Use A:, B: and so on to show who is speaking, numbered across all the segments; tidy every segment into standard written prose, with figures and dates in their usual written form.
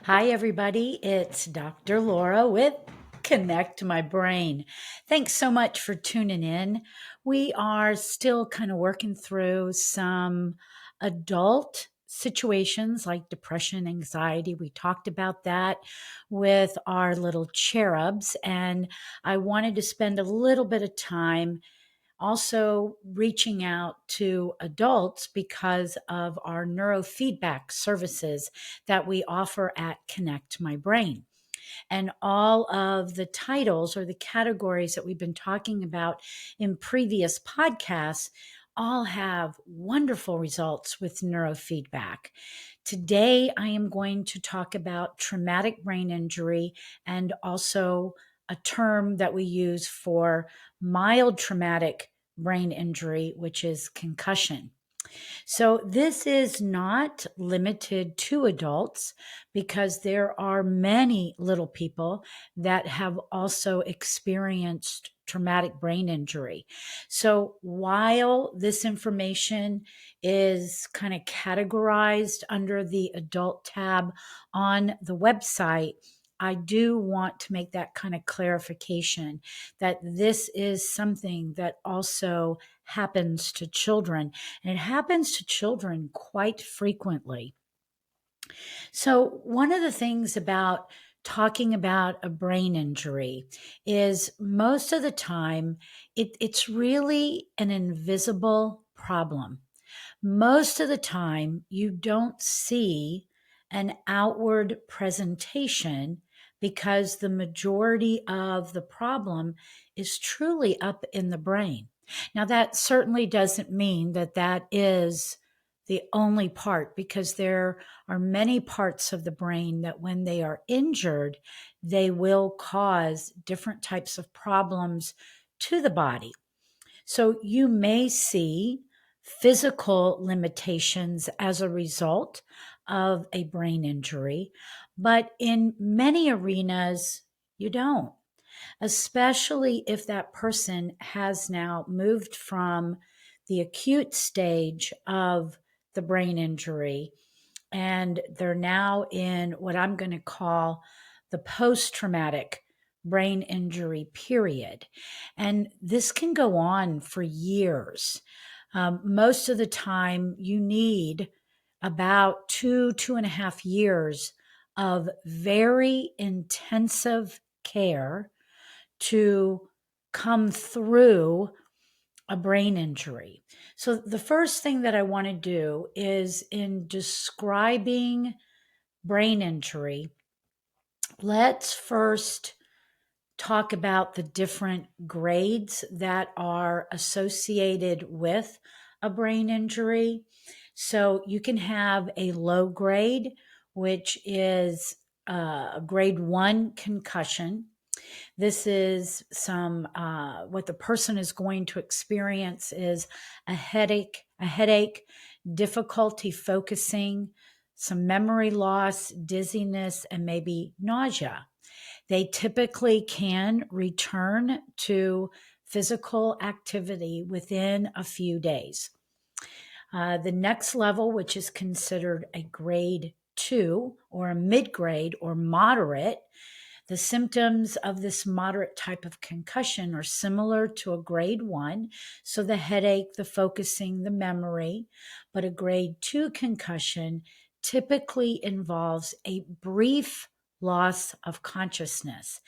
A: Hi, everybody. It's Dr. Laura with Connect My Brain. Thanks so much for tuning in. We are still kind of working through some adult situations like depression, anxiety. We talked about that with our little cherubs, and I wanted to spend a little bit of time also reaching out to adults because of our neurofeedback services that we offer at Connect My Brain. And all of the titles or the categories that we've been talking about in previous podcasts all have wonderful results with neurofeedback. Today, I am going to talk about traumatic brain injury and also a term that we use for mild traumatic brain injury, which is concussion. So, this is not limited to adults because there are many little people that have also experienced traumatic brain injury. So, while this information is kind of categorized under the adult tab on the website, I do want to make that kind of clarification that this is something that also happens to children, and it happens to children quite frequently. So, one of the things about talking about a brain injury is most of the time it's really an invisible problem. Most of the time, you don't see an outward presentation because the majority of the problem is truly up in the brain. Now, that certainly doesn't mean that that is the only part, because there are many parts of the brain that when they are injured, they will cause different types of problems to the body. So you may see physical limitations as a result of a brain injury, but in many arenas, you don't, especially if that person has now moved from the acute stage of the brain injury and they're now in what I'm going to call the post traumatic brain injury period. And this can go on for years. Most of the time, you need about 2.5 years of very intensive care to come through a brain injury. So, the first thing that I want to do is in describing brain injury, let's first talk about the different grades that are associated with a brain injury. So, you can have a low grade, which is a grade 1 concussion. This is what the person is going to experience is a headache, difficulty focusing, some memory loss, dizziness, and maybe nausea. They typically can return to physical activity within a few days. The next level, which is considered a grade 2 or a mid grade or moderate, the symptoms of this moderate type of concussion are similar to a grade 1, so the headache, the focusing, the memory, but a grade 2 concussion typically involves a brief loss of consciousness.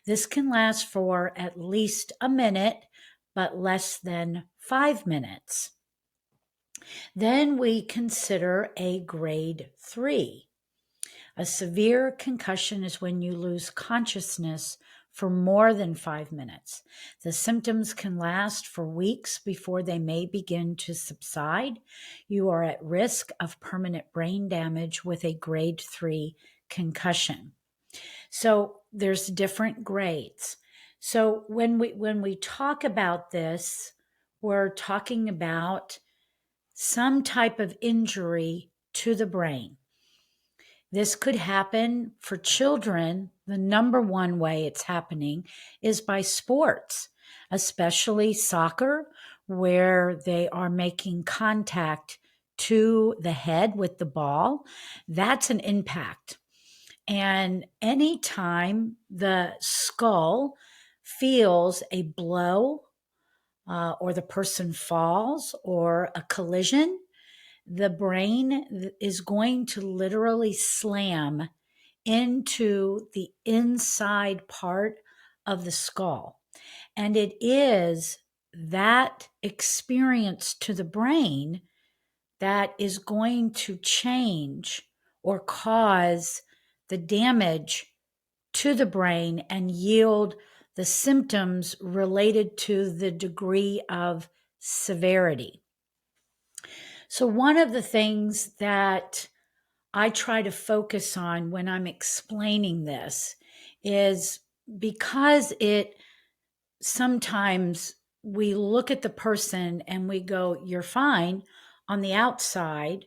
A: This can last for at least a minute, but less than 5 minutes. Then we consider a grade 3. A severe concussion is when you lose consciousness for more than 5 minutes. The symptoms can last for weeks before they may begin to subside. You are at risk of permanent brain damage with a grade 3 concussion. So there's different grades. So when we talk about this, we're talking about some type of injury to the brain. This could happen for children. The number one way it's happening is by sports, especially soccer, where they are making contact to the head with the ball. That's an impact. And anytime the skull feels a blow, or the person falls, or a collision, the brain is going to literally slam into the inside part of the skull. And it is that experience to the brain that is going to change or cause the damage to the brain and yield the symptoms related to the degree of severity. So, one of the things that I try to focus on when I'm explaining this is because it sometimes we look at the person and we go, "You're fine" on the outside,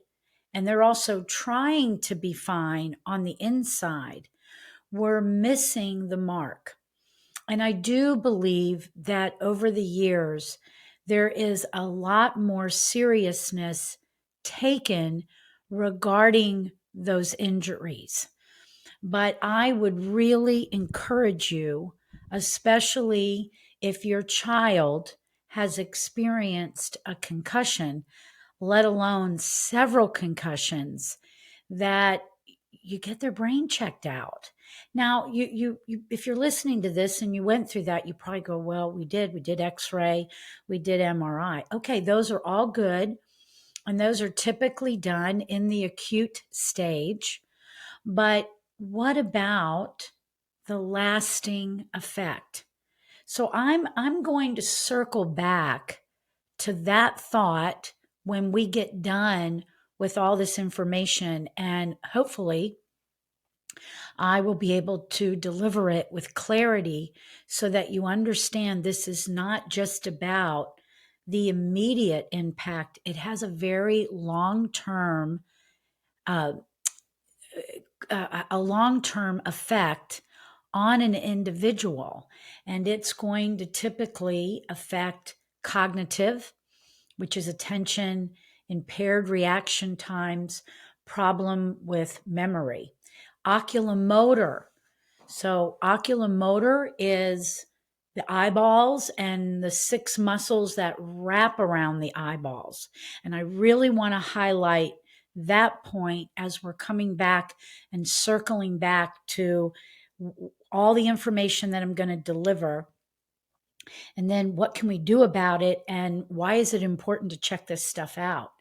A: and they're also trying to be fine on the inside. We're missing the mark. And I do believe that over the years, there is a lot more seriousness taken regarding those injuries. But I would really encourage you, especially if your child has experienced a concussion, let alone several concussions, that you get their brain checked out. Now, you if you're listening to this and you went through that, you probably go, "Well, we did X-ray, we did MRI." Okay, those are all good, and those are typically done in the acute stage. But what about the lasting effect? So I'm going to circle back to that thought when we get done with all this information, and hopefully I will be able to deliver it with clarity so that you understand this is not just about the immediate impact. It has a very long-term uh, a long-term effect on an individual, and it's going to typically affect cognitive, which is attention, impaired reaction times, problem with memory. Oculomotor. So, oculomotor is the eyeballs and the six muscles that wrap around the eyeballs. And I really want to highlight that point as we're coming back and circling back to all the information that I'm going to deliver. And then what can we do about it? And why is it important to check this stuff out?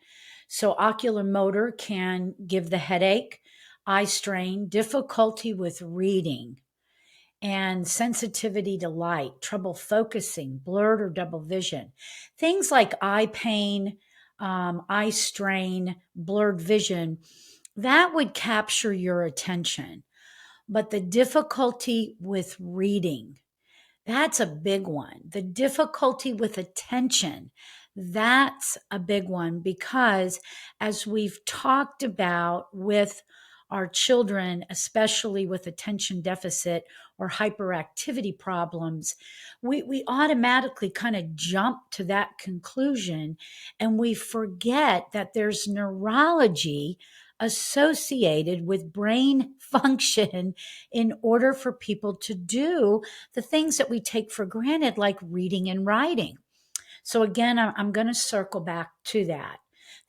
A: So, oculomotor can give the headache, eye strain, difficulty with reading, and sensitivity to light, trouble focusing, blurred or double vision. Things like eye pain, eye strain, blurred vision, that would capture your attention. But the difficulty with reading, that's a big one. The difficulty with attention, that's a big one because, as we've talked about with our children, especially with attention deficit or hyperactivity problems, we automatically kind of jump to that conclusion and we forget that there's neurology associated with brain function in order for people to do the things that we take for granted, like reading and writing. So again, I'm going to circle back to that.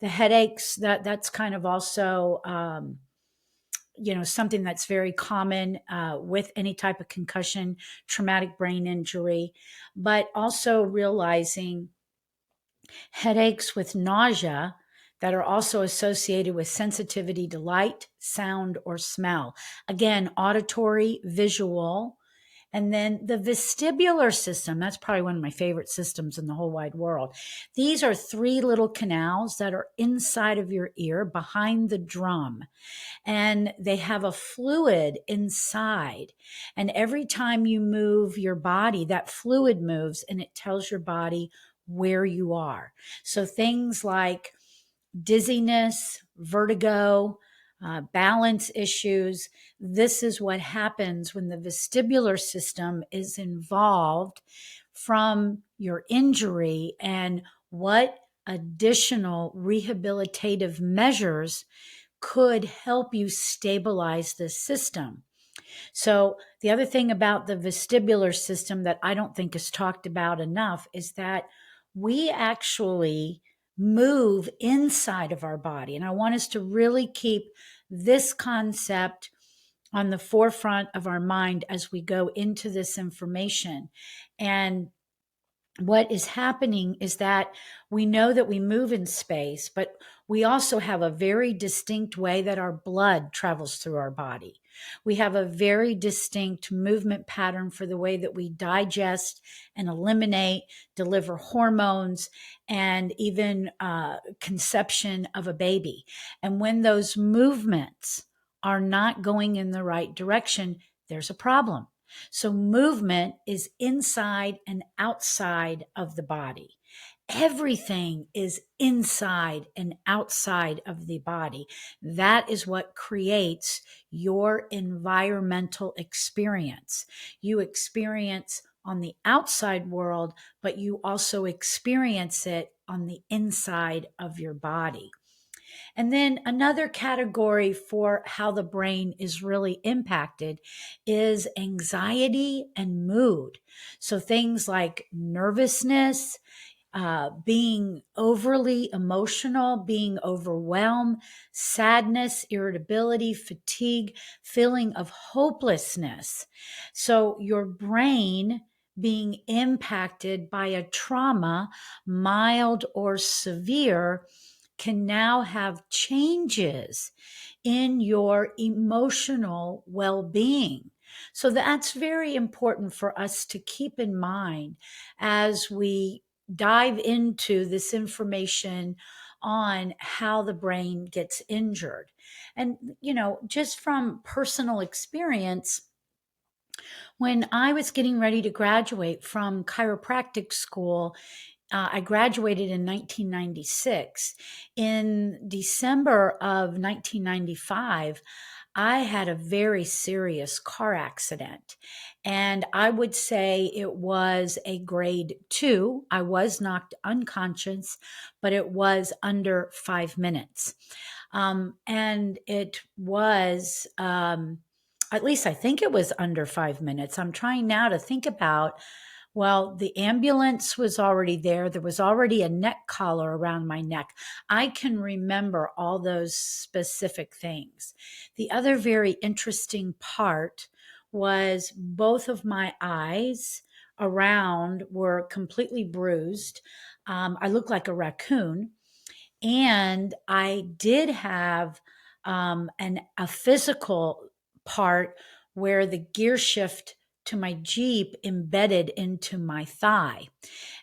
A: The headaches, that's kind of also, something that's very common with any type of concussion, traumatic brain injury, but also realizing headaches with nausea that are also associated with sensitivity to light, sound, or smell. Again, auditory, visual, and then the vestibular system, that's probably one of my favorite systems in the whole wide world. These are three little canals that are inside of your ear behind the drum, and they have a fluid inside. And every time you move your body, that fluid moves and it tells your body where you are. So things like dizziness, vertigo, balance issues. This is what happens when the vestibular system is involved from your injury, and what additional rehabilitative measures could help you stabilize the system. So, the other thing about the vestibular system that I don't think is talked about enough is that we actually move inside of our body. And I want us to really keep this concept on the forefront of our mind as we go into this information. And what is happening is that we know that we move in space, but we also have a very distinct way that our blood travels through our body. We have a very distinct movement pattern for the way that we digest and eliminate, deliver hormones, and even conception of a baby. And when those movements are not going in the right direction, there's a problem. So movement is inside and outside of the body. Everything is inside and outside of the body. That is what creates your environmental experience. You experience on the outside world, but you also experience it on the inside of your body. And then another category for how the brain is really impacted is anxiety and mood. So things like nervousness, being overly emotional, being overwhelmed, sadness, irritability, fatigue, feeling of hopelessness. So your brain being impacted by a trauma, mild or severe, can now have changes in your emotional well being. So that's very important for us to keep in mind as we dive into this information on how the brain gets injured. And, just from personal experience, when I was getting ready to graduate from chiropractic school, I graduated in 1996. In December of 1995, I had a very serious car accident. And I would say it was a grade 2. I was knocked unconscious, but it was under 5 minutes. And it was, at least I think it was under 5 minutes. I'm trying now to think about, well, the ambulance was already there. There was already a neck collar around my neck. I can remember all those specific things. The other very interesting part was both of my eyes around were completely bruised. I looked like a raccoon. And I did have a physical part where the gear shift to my Jeep embedded into my thigh.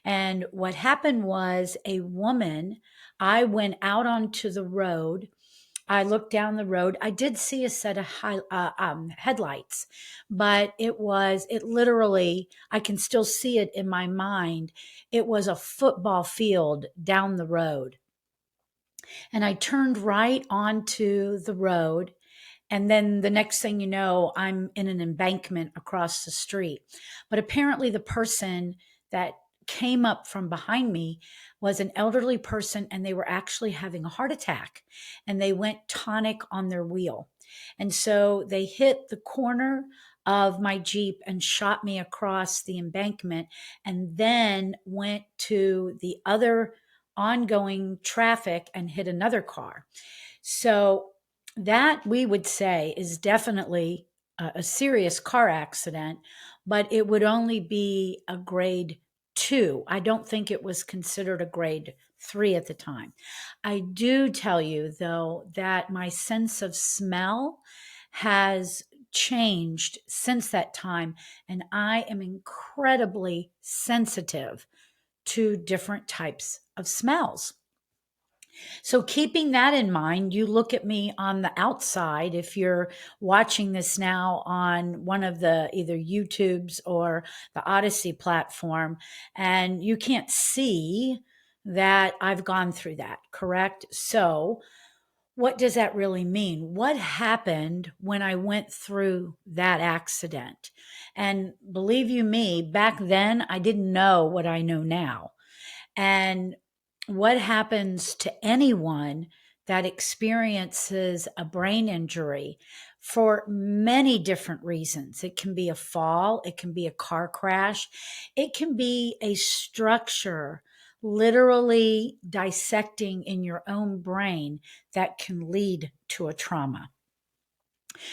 A: And what happened was I went out onto the road. I looked down the road. I did see a set of headlights, but it literally, I can still see it in my mind. It was a football field down the road. And I turned right onto the road. And then the next thing you know, I'm in an embankment across the street. But apparently, the person that came up from behind me was an elderly person, and they were actually having a heart attack, and they went tonic on their wheel. And so they hit the corner of my Jeep and shot me across the embankment, and then went to the other ongoing traffic and hit another car. So that, we would say, is definitely a serious car accident, but it would only be a grade 2. I don't think it was considered a grade 3 at the time. I do tell you, though, that my sense of smell has changed since that time, and I am incredibly sensitive to different types of smells. So, keeping that in mind, you look at me on the outside. If you're watching this now on one of the either YouTubes or the Odyssey platform, and you can't see that I've gone through that, correct? So, what does that really mean? What happened when I went through that accident? And believe you me, back then I didn't know what I know now. And what happens to anyone that experiences a brain injury for many different reasons. It can be a fall, it can be a car crash, it can be a structure literally dissecting in your own brain that can lead to a trauma.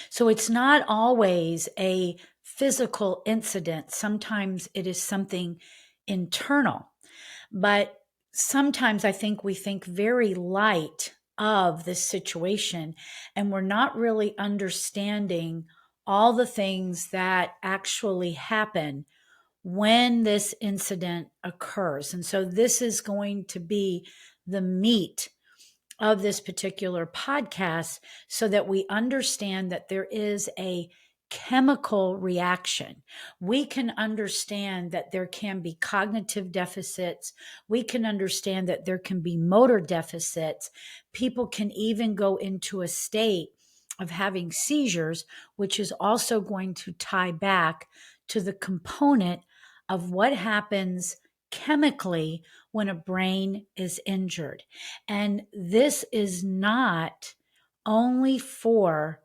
A: So it's not always a physical incident. Sometimes it is something internal. But sometimes I think we think very light of this situation, and we're not really understanding all the things that actually happen when this incident occurs. And so this is going to be the meat of this particular podcast so that we understand that there is a chemical reaction. We can understand that there can be cognitive deficits. We can understand that there can be motor deficits. People can even go into a state of having seizures, which is also going to tie back to the component of what happens chemically when a brain is injured. And this is not only for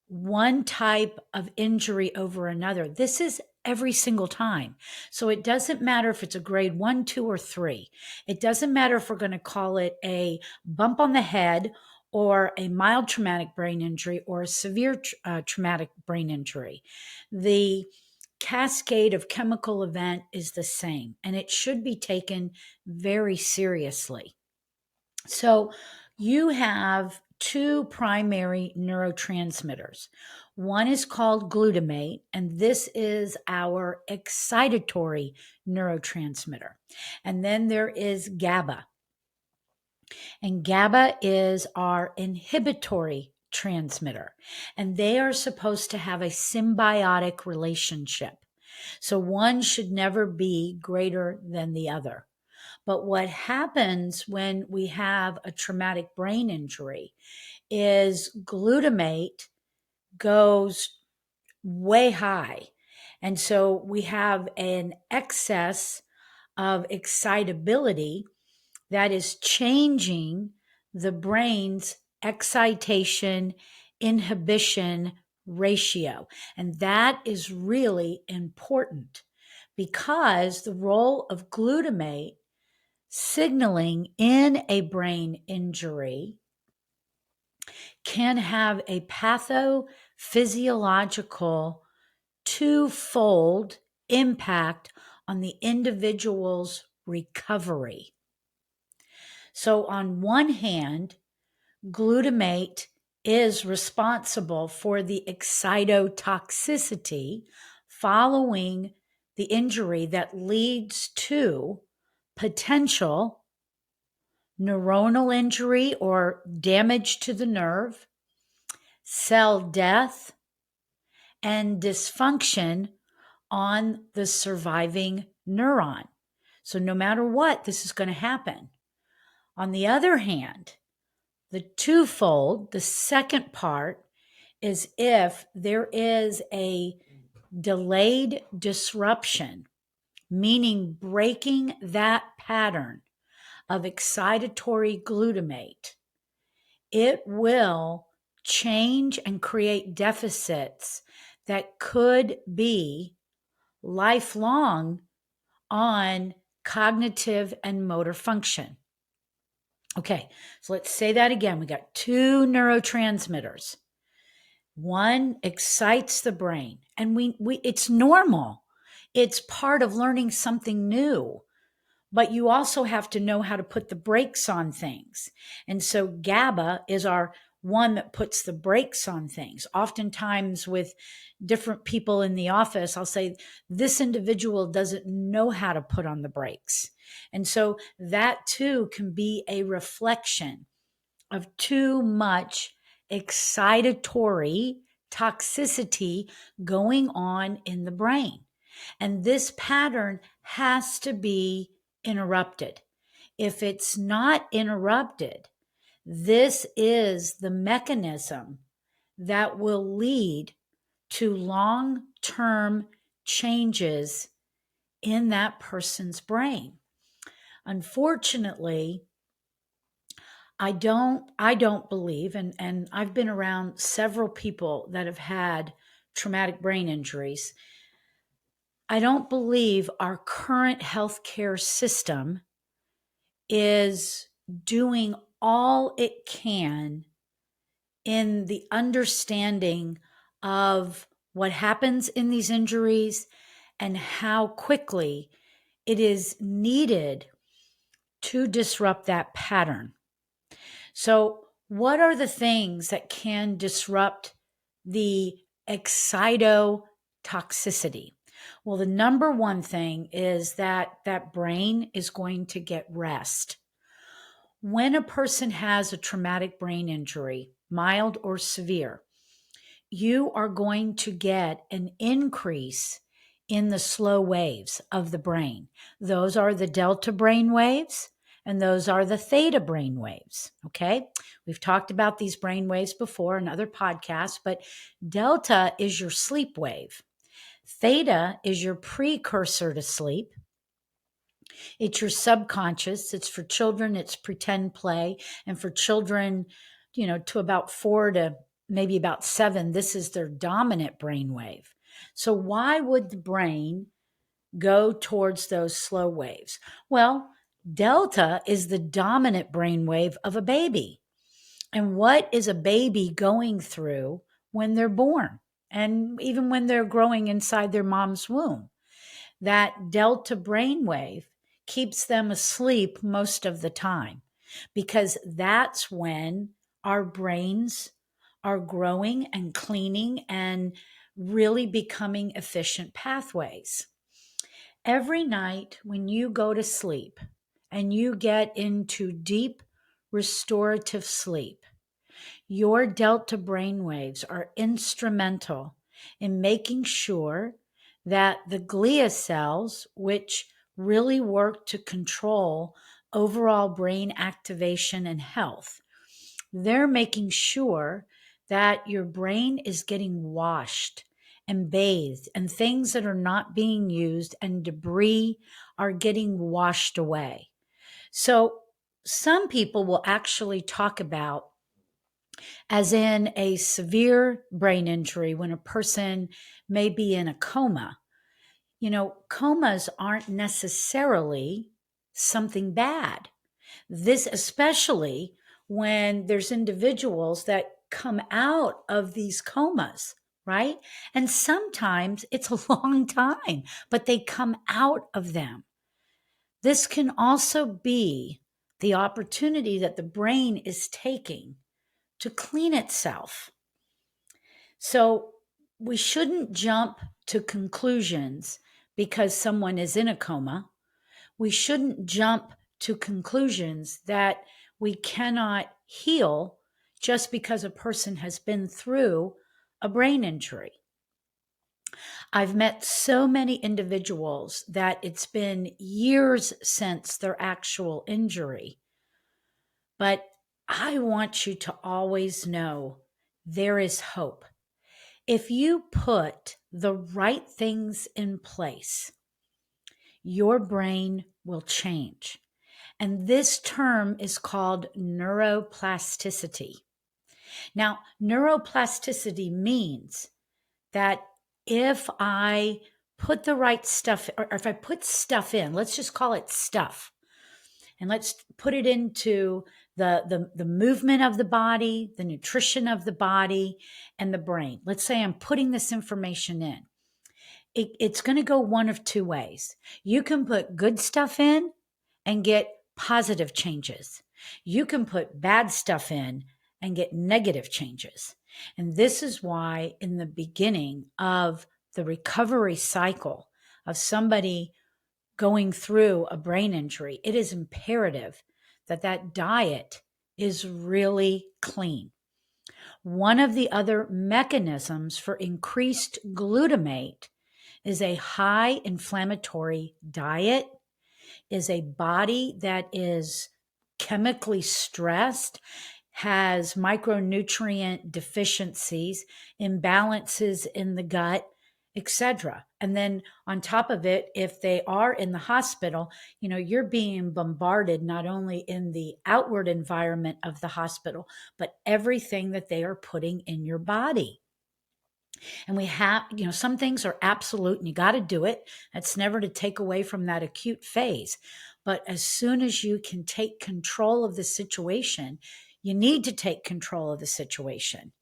A: one type of injury over another. This is every single time. So it doesn't matter if it's a grade 1, 2, or 3. It doesn't matter if we're going to call it a bump on the head or a mild traumatic brain injury or a severe traumatic brain injury. The cascade of chemical event is the same, and it should be taken very seriously. So you have two primary neurotransmitters. One is called glutamate, and this is our excitatory neurotransmitter. And then there is GABA. And GABA is our inhibitory transmitter. And they are supposed to have a symbiotic relationship. So one should never be greater than the other. But what happens when we have a traumatic brain injury is glutamate goes way high. And so we have an excess of excitability that is changing the brain's excitation inhibition ratio. And that is really important because the role of glutamate signaling in a brain injury can have a pathophysiological twofold impact on the individual's recovery. So, on one hand, glutamate is responsible for the excitotoxicity following the injury that leads to potential neuronal injury or damage to the nerve, cell death, and dysfunction on the surviving neuron. So, no matter what, this is going to happen. On the other hand, the twofold, the second part, is if there is a delayed disruption, meaning breaking that pattern of excitatory glutamate, it will change and create deficits that could be lifelong on cognitive and motor function. Okay, so let's say that again. We got two neurotransmitters. One excites the brain, and we it's normal. It's part of learning something new. But you also have to know how to put the brakes on things. And so GABA is our one that puts the brakes on things. Oftentimes with different people in the office, I'll say, this individual doesn't know how to put on the brakes. And so that too can be a reflection of too much excitatory toxicity going on in the brain. And this pattern has to be interrupted. If it's not interrupted, this is the mechanism that will lead to long-term changes in that person's brain. Unfortunately, I don't believe, and I've been around several people that have had traumatic brain injuries. I don't believe our current healthcare system is doing all it can in the understanding of what happens in these injuries and how quickly it is needed to disrupt that pattern. So, what are the things that can disrupt the excitotoxicity? Well, the number one thing is that that brain is going to get rest. When a person has a traumatic brain injury, mild or severe, you are going to get an increase in the slow waves of the brain. Those are the delta brain waves and those are the theta brain waves. Okay. We've talked about these brain waves before in other podcasts, but delta is your sleep wave. Theta is your precursor to sleep. It's your subconscious. It's for children, it's pretend play. And for children, to about 4 to maybe about 7, this is their dominant brain wave. So, why would the brain go towards those slow waves? Well, delta is the dominant brain wave of a baby. And what is a baby going through when they're born? And even when they're growing inside their mom's womb? That delta brainwave keeps them asleep most of the time because that's when our brains are growing and cleaning and really becoming efficient pathways. Every night when you go to sleep and you get into deep restorative sleep, your delta brainwaves are instrumental in making sure that the glia cells, which really work to control overall brain activation and health, they're making sure that your brain is getting washed and bathed, and things that are not being used and debris are getting washed away. So, some people will actually talk about, as in a severe brain injury, when a person may be in a coma. Comas aren't necessarily something bad. This, especially when there's individuals that come out of these comas, right? And sometimes it's a long time, but they come out of them. This can also be the opportunity that the brain is taking to clean itself. So we shouldn't jump to conclusions because someone is in a coma. We shouldn't jump to conclusions that we cannot heal just because a person has been through a brain injury. I've met so many individuals that it's been years since their actual injury, but I want you to always know there is hope. If you put the right things in place, your brain will change. And this term is called neuroplasticity. Now, neuroplasticity means that if I put the right stuff, or if I put stuff in, let's just call it stuff, and let's put it into the movement of the body, the nutrition of the body, and the brain. Let's say I'm putting this information in. It's going to go one of two ways. You can put good stuff in and get positive changes. You can put bad stuff in and get negative changes. And this is why, in the beginning of the recovery cycle of somebody going through a brain injury, it is imperative that that diet is really clean. One of the other mechanisms for increased glutamate is a high inflammatory diet, is a body that is chemically stressed, has micronutrient deficiencies, imbalances in the gut, etc. And then on top of it, if they are in the hospital, you're being bombarded not only in the outward environment of the hospital, but everything that they are putting in your body. And we have, some things are absolute and you got to do it. That's never to take away from that acute phase. But as soon as you can take control of the situation, you need to take control of the situation.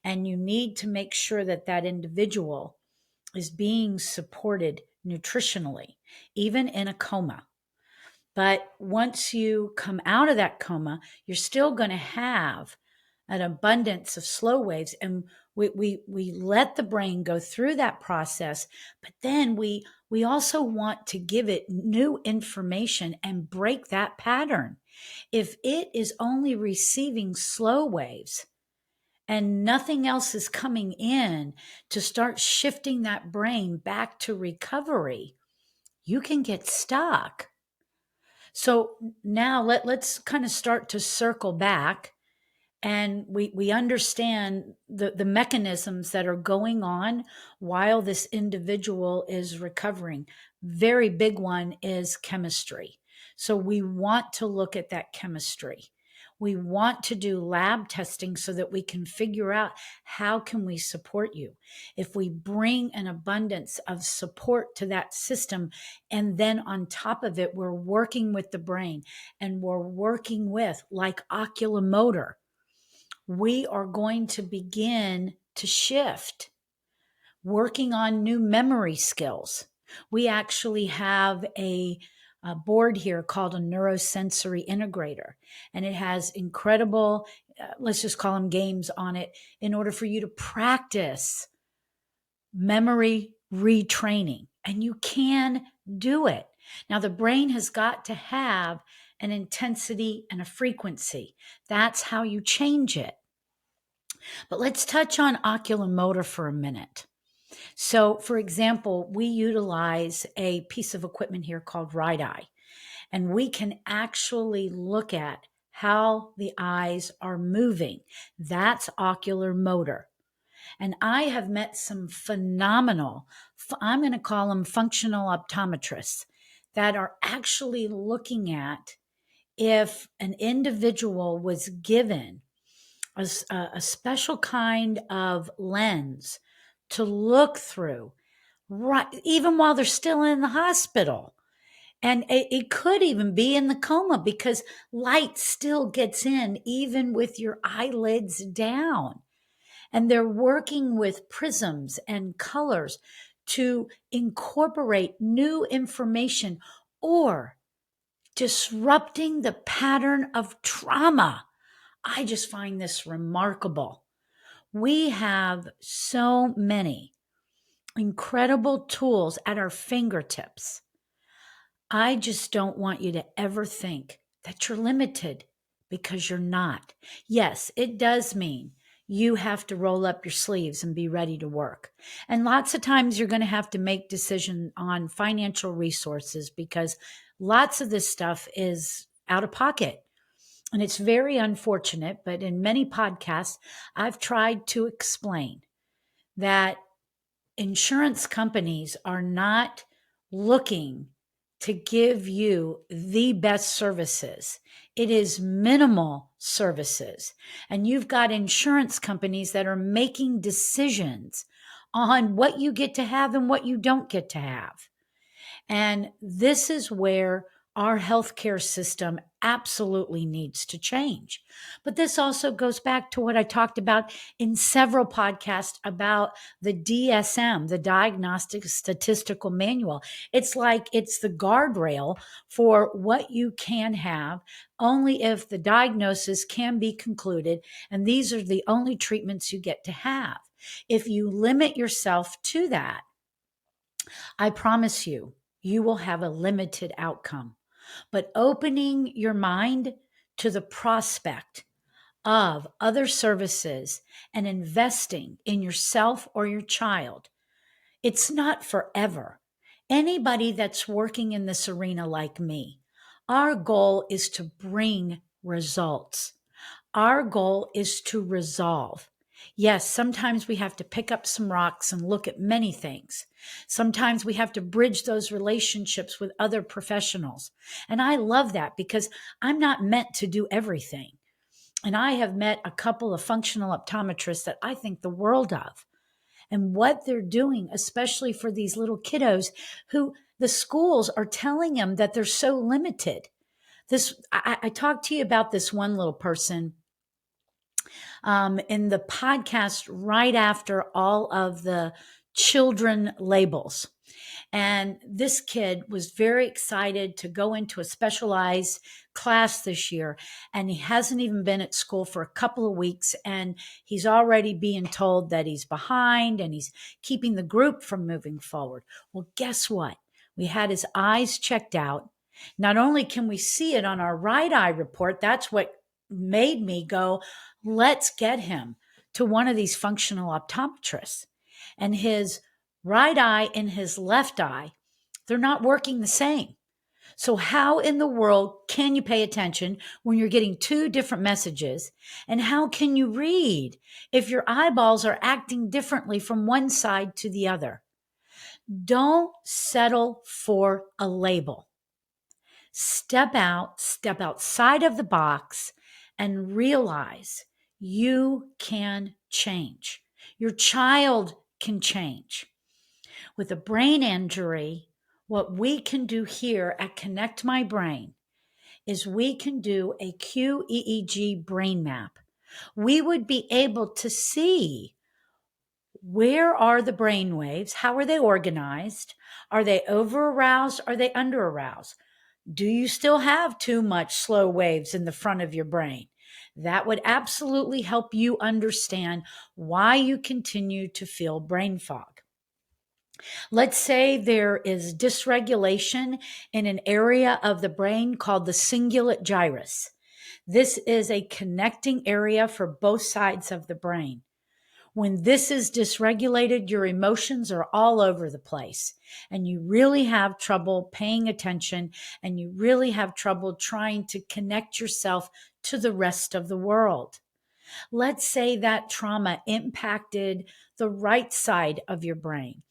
A: And you need to make sure that that individual is being supported nutritionally, even in a coma. But once you come out of that coma, you're still going to have an abundance of slow waves. And we let the brain go through that process, but then we also want to give it new information and break that pattern. If it is only receiving slow waves and nothing else is coming in to start shifting that brain back to recovery, you can get stuck. So now let's kind of start to circle back, and we understand the mechanisms that are going on while this individual is recovering. Very big one is chemistry. So we want to look at that chemistry. We want to do lab testing so that we can figure out how can we support you. If we bring an abundance of support to that system, and then on top of it, we're working with the brain and we're working with like oculomotor, we are going to begin to shift, working on new memory skills. We actually have a board here called a neurosensory integrator, and it has incredible, let's just call them games on it, in order for you to practice memory retraining. And you can do it. Now, the brain has got to have an intensity and a frequency. That's how you change it. But let's touch on oculomotor for a minute. So, for example, we utilize a piece of equipment here called Right Eye, and we can actually look at how the eyes are moving. That's ocular motor. And I have met some phenomenal, I'm going to call them functional optometrists, that are actually looking at if an individual was given a special kind of lens to look through, right, even while they're still in the hospital. And it could even be in the coma, because light still gets in even with your eyelids down. And they're working with prisms and colors to incorporate new information or disrupting the pattern of trauma. I just find this remarkable. We have so many incredible tools at our fingertips. I just don't want you to ever think that you're limited, because you're not. Yes, it does mean you have to roll up your sleeves and be ready to work. And lots of times you're going to have to make decisions on financial resources, because lots of this stuff is out of pocket. And it's very unfortunate, but in many podcasts, I've tried to explain that insurance companies are not looking to give you the best services. It is minimal services. And you've got insurance companies that are making decisions on what you get to have and what you don't get to have. And this is where our healthcare system absolutely needs to change. But this also goes back to what I talked about in several podcasts about the DSM, the Diagnostic Statistical Manual. It's like it's the guardrail for what you can have only if the diagnosis can be concluded, and these are the only treatments you get to have. If you limit yourself to that, I promise you, you will have a limited outcome. But opening your mind to the prospect of other services and investing in yourself or your child, it's not forever. Anybody that's working in this arena like me, our goal is to bring results. Our goal is to resolve. Yes, sometimes we have to pick up some rocks and look at many things. Sometimes we have to bridge those relationships with other professionals. And I love that because I'm not meant to do everything. And I have met a couple of functional optometrists that I think the world of, and what they're doing, especially for these little kiddos who the schools are telling them that they're so limited. I talked to you about this one little person in the podcast right after all of the children labels. And this kid was very excited to go into a specialized class this year. And he hasn't even been at school for a couple of weeks. And he's already being told that he's behind and he's keeping the group from moving forward. Well, guess what? We had his eyes checked out. Not only can we see it on our right eye report, that's what made me go, let's get him to one of these functional optometrists. And his right eye and his left eye, they're not working the same. So, how in the world can you pay attention when you're getting two different messages? And how can you read if your eyeballs are acting differently from one side to the other? Don't settle for a label. Step outside of the box, and realize you can change. Your child can change. With a brain injury, what we can do here at Connect My Brain is we can do a QEEG brain map. We would be able to see where are the brain waves, how are they organized, are they over aroused, are they under aroused? Do you still have too much slow waves in the front of your brain? That would absolutely help you understand why you continue to feel brain fog. Let's say there is dysregulation in an area of the brain called the cingulate gyrus. This is a connecting area for both sides of the brain. When this is dysregulated, your emotions are all over the place and you really have trouble paying attention and you really have trouble trying to connect yourself to the rest of the world. Let's say that trauma impacted the right side of your brain.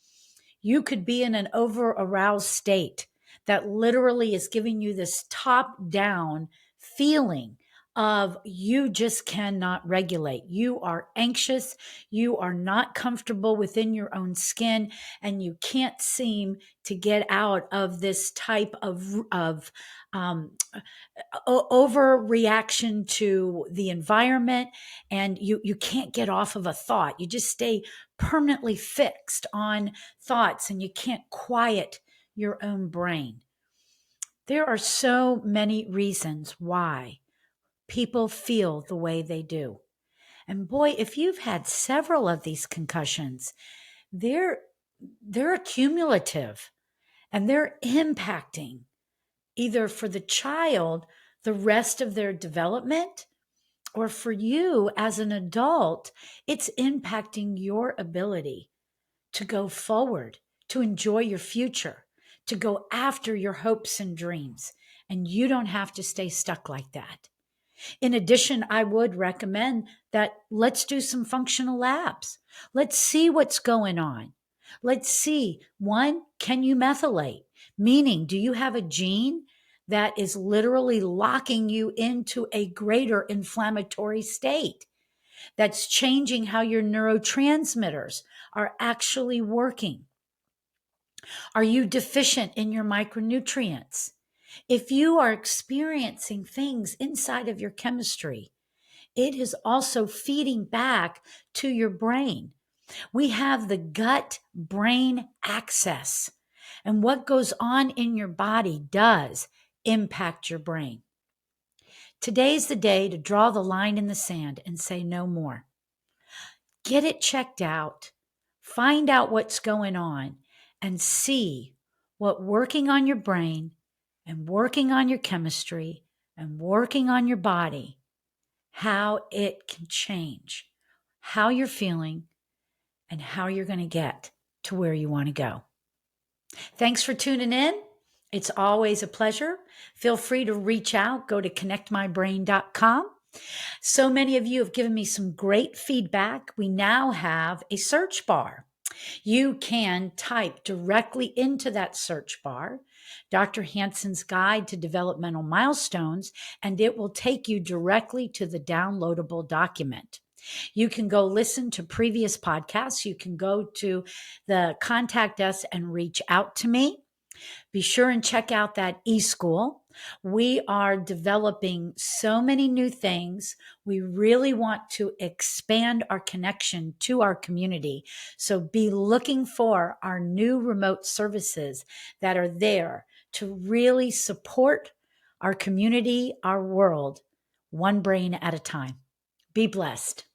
A: You could be in an over aroused state that literally is giving you this top down feeling of you just cannot regulate. You are anxious. You are not comfortable within your own skin, and you can't seem to get out of this type of overreaction to the environment, and you can't get off of a thought. You just stay permanently fixed on thoughts and you can't quiet your own brain. There are so many reasons why people feel the way they do. And boy, if you've had several of these concussions, they're accumulative and they're impacting either for the child the rest of their development, or for you as an adult, it's impacting your ability to go forward, to enjoy your future, to go after your hopes and dreams. And you don't have to stay stuck like that. In addition, I would recommend that let's do some functional labs. Let's see what's going on. Let's see, one, can you methylate? Meaning, do you have a gene that is literally locking you into a greater inflammatory state? That's changing how your neurotransmitters are actually working. Are you deficient in your micronutrients? If you are experiencing things inside of your chemistry, it is also feeding back to your brain. We have the gut brain axis, and what goes on in your body does impact your brain. Today's the day to draw the line in the sand and say no more. Get it checked out, find out what's going on, and see what working on your brain and working on your chemistry and working on your body, how it can change how you're feeling and how you're going to get to where you want to go. Thanks for tuning in. It's always a pleasure. Feel free to reach out. Go to connectmybrain.com. So many of you have given me some great feedback. We now have a search bar. You can type directly into that search bar Dr. Hanson's Guide to Developmental Milestones, and it will take you directly to the downloadable document. You can go listen to previous podcasts. You can go to the contact us and reach out to me. Be sure and check out that eSchool. We are developing so many new things. We really want to expand our connection to our community. So be looking for our new remote services that are there to really support our community, our world, one brain at a time. Be blessed.